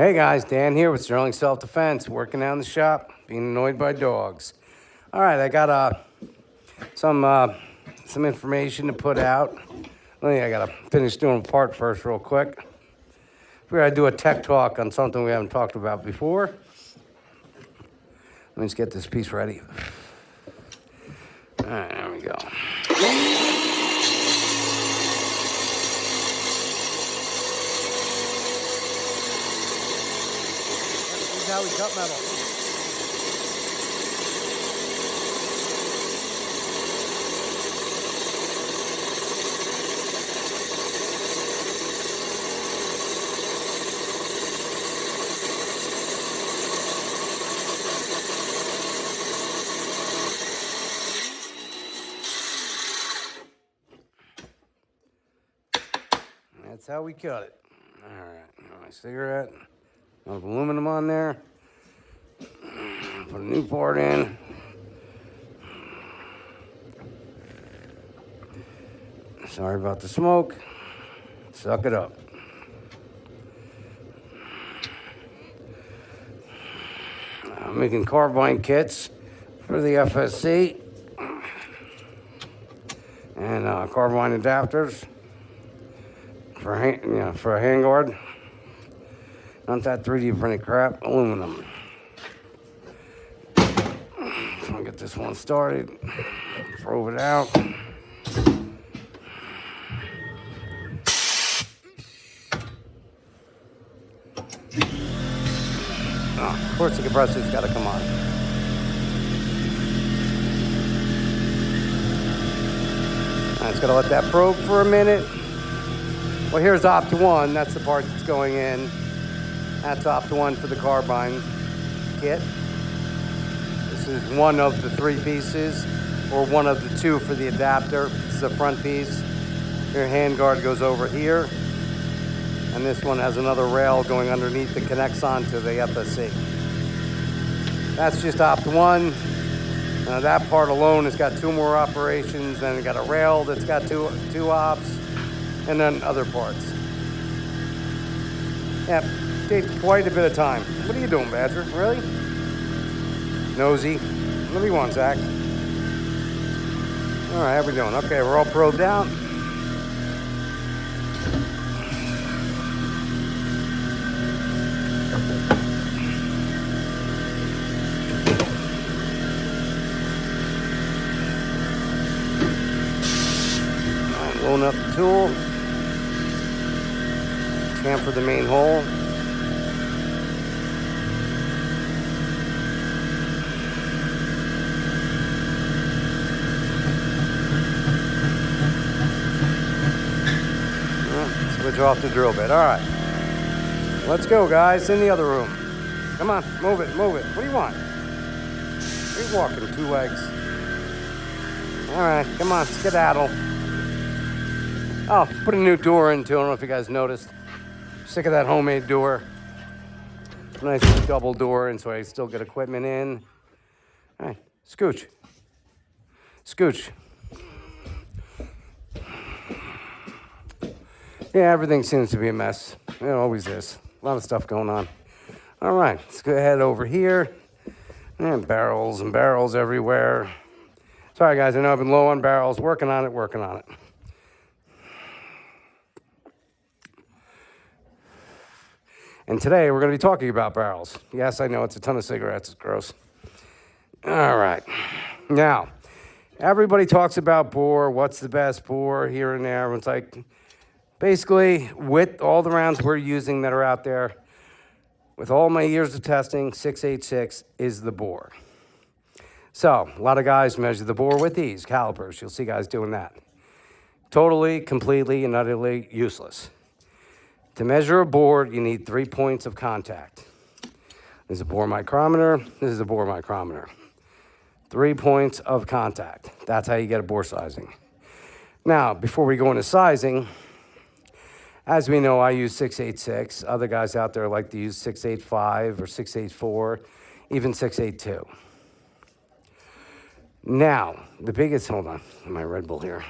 Hey guys, Dan here with Sterling Self Defense, working out in the shop, being annoyed by dogs. All right, I got some information to put out. I gotta finish doing a part first, real quick. We're gonna do a tech talk on something we haven't talked about before. Let me just get this piece ready. All right, there we go. This is how we cut metal. That's how we cut it. All right, my cigarette. I'll have aluminum on there. Put a new part in. Sorry about the smoke. Suck it up. I'm making carbine kits for the FSC and carbine adapters for a handguard. Not that 3D printed crap, aluminum. So I'll get this one started, throw it out. Of course the compressor's got to come on. I just got to let that probe for a minute. Well, here's Opt 1. That's the part that's going in. That's Opt 1 for the carbine kit. This is one of the 3 pieces, or one of the 2 for the adapter. This is the front piece. Your handguard goes over here. And this one has another rail going underneath that connects onto the FSC. That's just Opt 1. That part alone has got 2 more operations. Then it got a rail that's got two ops, and then other parts. Yeah, takes quite a bit of time. What are you doing, Badger? Really? Nosy. What do you want, Zach? All right, how we doing? Okay, we're all probed out. Load up the tool, chamfer the main hole. Switch off the drill bit. All right, let's go, guys. In the other room. Come on, move it, move it. What do you want? You're walking 2 legs. All right, come on, skedaddle. Oh, put a new door in too. I don't know if you guys noticed. Sick of that homemade door. Nice double door, and so I still get equipment in. All right, scooch. Scooch. Yeah, everything seems to be a mess. It always is. A lot of stuff going on. All right, let's go ahead over here. And barrels and barrels everywhere. Sorry, guys, I know I've been low on barrels. Working on it, working on it. And today we're going to be talking about barrels. Yes, I know it's a ton of cigarettes. It's gross. All right. Now, everybody talks about bore. What's the best bore here and there? It's like, basically, with all the rounds we're using that are out there, with all my years of testing, 6.86 is the bore. So, a lot of guys measure the bore with these calipers. You'll see guys doing that. Totally, completely, and utterly useless. To measure a bore, you need 3 points of contact. This is a bore micrometer. This is a bore micrometer. 3 points of contact. That's how you get a bore sizing. Now, before we go into sizing, as we know, I use 6.86. Other guys out there like to use 6.85 or 6.84, even 6.82. Now, the biggest, hold on, my Red Bull here.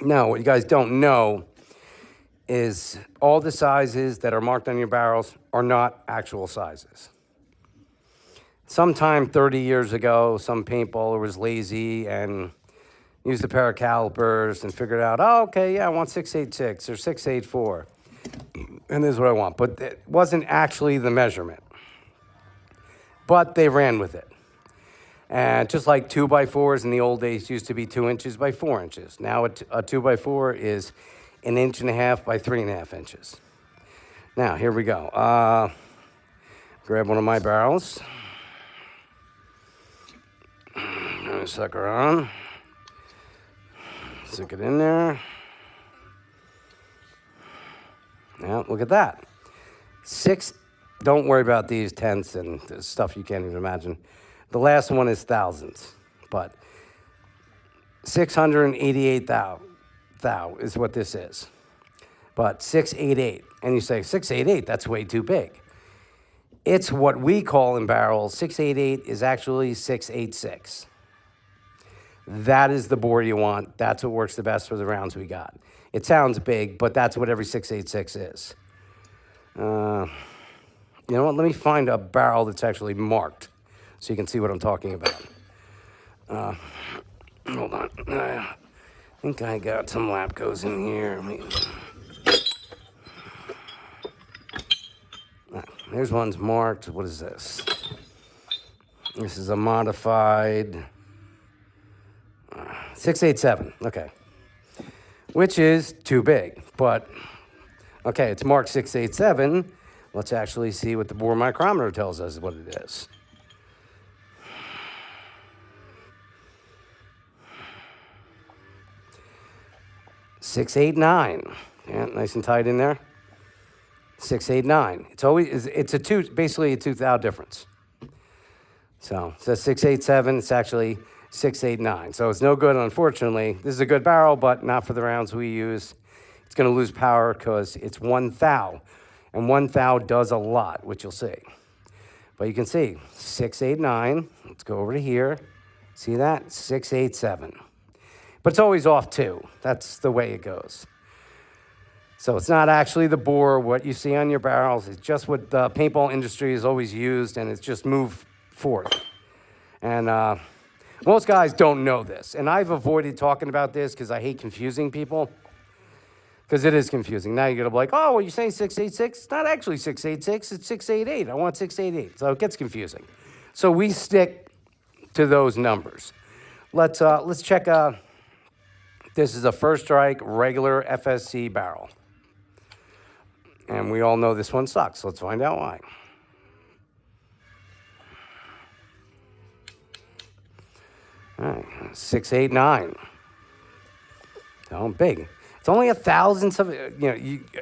Now, what you guys don't know is all the sizes that are marked on your barrels are not actual sizes. Sometime 30 years ago, some paintballer was lazy and used a pair of calipers and figured out, oh, okay, yeah, I want 686 or 684. And this is what I want. But it wasn't actually the measurement. But they ran with it. And just like 2x4s in the old days used to be 2 inches by 4 inches. Now a 2x4 is 1.5 inches by 3.5 inches. Now, here we go. Grab one of my barrels. Turn the sucker on. Stick it in there. Now, look at that. Don't worry about these tenths and stuff you can't even imagine. The last one is thousands, but 688 thou is what this is. But 688, and you say, 688, that's way too big. It's what we call in barrels, 688 is actually 686. That is the bore you want. That's what works the best for the rounds we got. It sounds big, but that's what every 686 is. You know what? Let me find a barrel that's actually marked so you can see what I'm talking about. Hold on. I think I got some Lapcos in here. Here's one's marked. What is this? This is a modified 687. Okay. Which is too big. But, okay, it's marked 687. Let's actually see what the bore micrometer tells us what it is. .689. Yeah, nice and tight in there. 689. It's basically a 2 thou difference. So it says 687. It's actually 689. So it's no good, unfortunately. This is a good barrel, but not for the rounds we use. It's going to lose power because it's 1 thou. And 1 thou does a lot, which you'll see. But you can see 689. Let's go over to here. See that? 687. But it's always off 2. That's the way it goes. So it's not actually the bore, what you see on your barrels. It's just what the paintball industry has always used, and it's just moved forth. And most guys don't know this. And I've avoided talking about this because I hate confusing people. Because it is confusing. Now you're going to be like, oh, well, you're saying 686? It's not actually 686. It's 688. I want 688. So it gets confusing. So we stick to those numbers. Let's check. This is a First Strike regular FSC barrel. And we all know this one sucks. Let's find out why. All right, 689. Oh, big. It's only 1,000th of,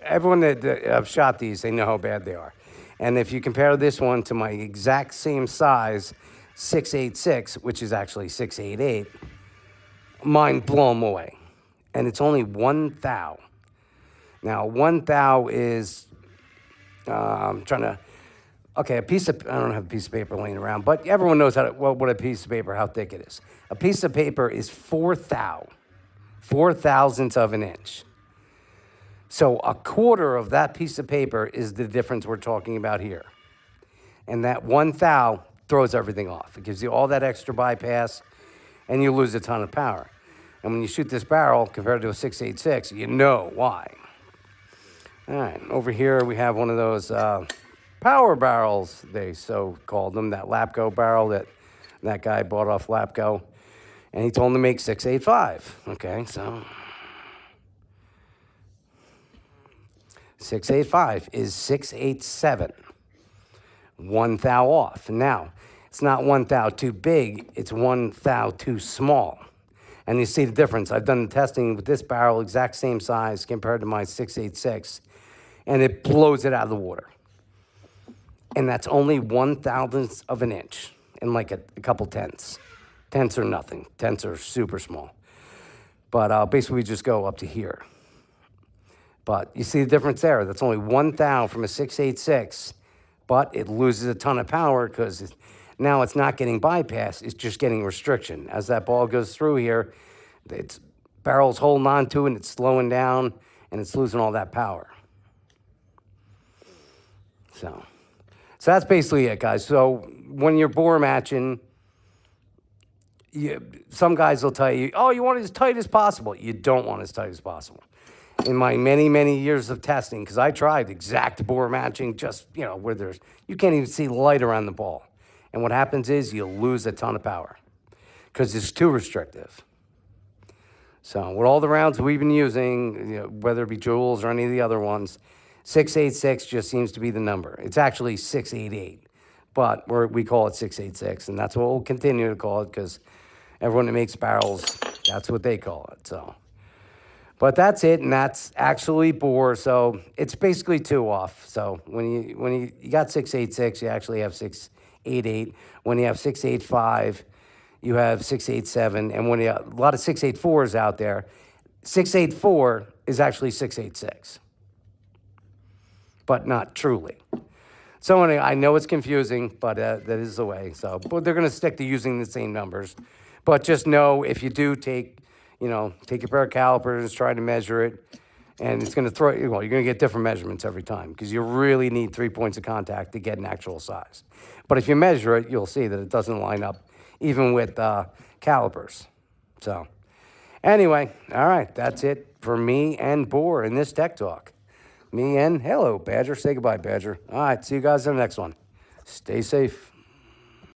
everyone that have shot these, they know how bad they are. And if you compare this one to my exact same size, 686, which is actually 688, mine blow them away. And it's only 1 thou. Now, 1 thou is, I don't have a piece of paper laying around, but everyone knows what a piece of paper, how thick it is. A piece of paper is 4 thou, 4,000ths of an inch. So a quarter of that piece of paper is the difference we're talking about here. And that 1 thou throws everything off. It gives you all that extra bypass, and you lose a ton of power. And when you shoot this barrel compared to a 686, you know why. All right, over here we have one of those power barrels, they so called them, that Lapco barrel that guy bought off Lapco. And he told him to make 685. Okay, so 685 is 687. 1 thou off. Now, it's not 1 thou too big, it's 1 thou too small. And you see the difference. I've done the testing with this barrel, exact same size compared to my 686, and it blows it out of the water. And that's only 1,000th of an inch and like a couple tenths. Tenths are nothing. Tenths are super small. But basically, we just go up to here. But you see the difference there. That's only 1 thou from a 686, but it loses a ton of power because now it's not getting bypass. It's just getting restriction. As that ball goes through here, it's barrel's holding on to it, and it's slowing down, and it's losing all that power. So that's basically it, guys. So when you're bore matching, some guys will tell you, oh, you want it as tight as possible. You don't want it as tight as possible. In my many, many years of testing, because I tried exact bore matching, just, where you can't even see light around the ball. And what happens is you lose a ton of power because it's too restrictive. So with all the rounds we've been using, whether it be Joules or any of the other ones, 686 just seems to be the number. It's actually 688, but we call it 686, and that's what we'll continue to call it because everyone that makes barrels, that's what they call it. So, but that's it, and that's actually bore. So it's basically 2 off. So when you got 686, you actually have 688. When you have 685, you have 687, and when a lot of 684s out there, 684 is actually 686, but not truly. So I know it's confusing, but that is the way. So, but they're going to stick to using the same numbers. But just know if you do take a pair of calipers, try to measure it, and it's going to you're going to get different measurements every time because you really need 3 points of contact to get an actual size. But if you measure it, you'll see that it doesn't line up even with calipers. So anyway, all right, that's it for me and Bore in this Tech Talk. Me and hello, Badger. Say goodbye, Badger. All right, see you guys in the next one. Stay safe.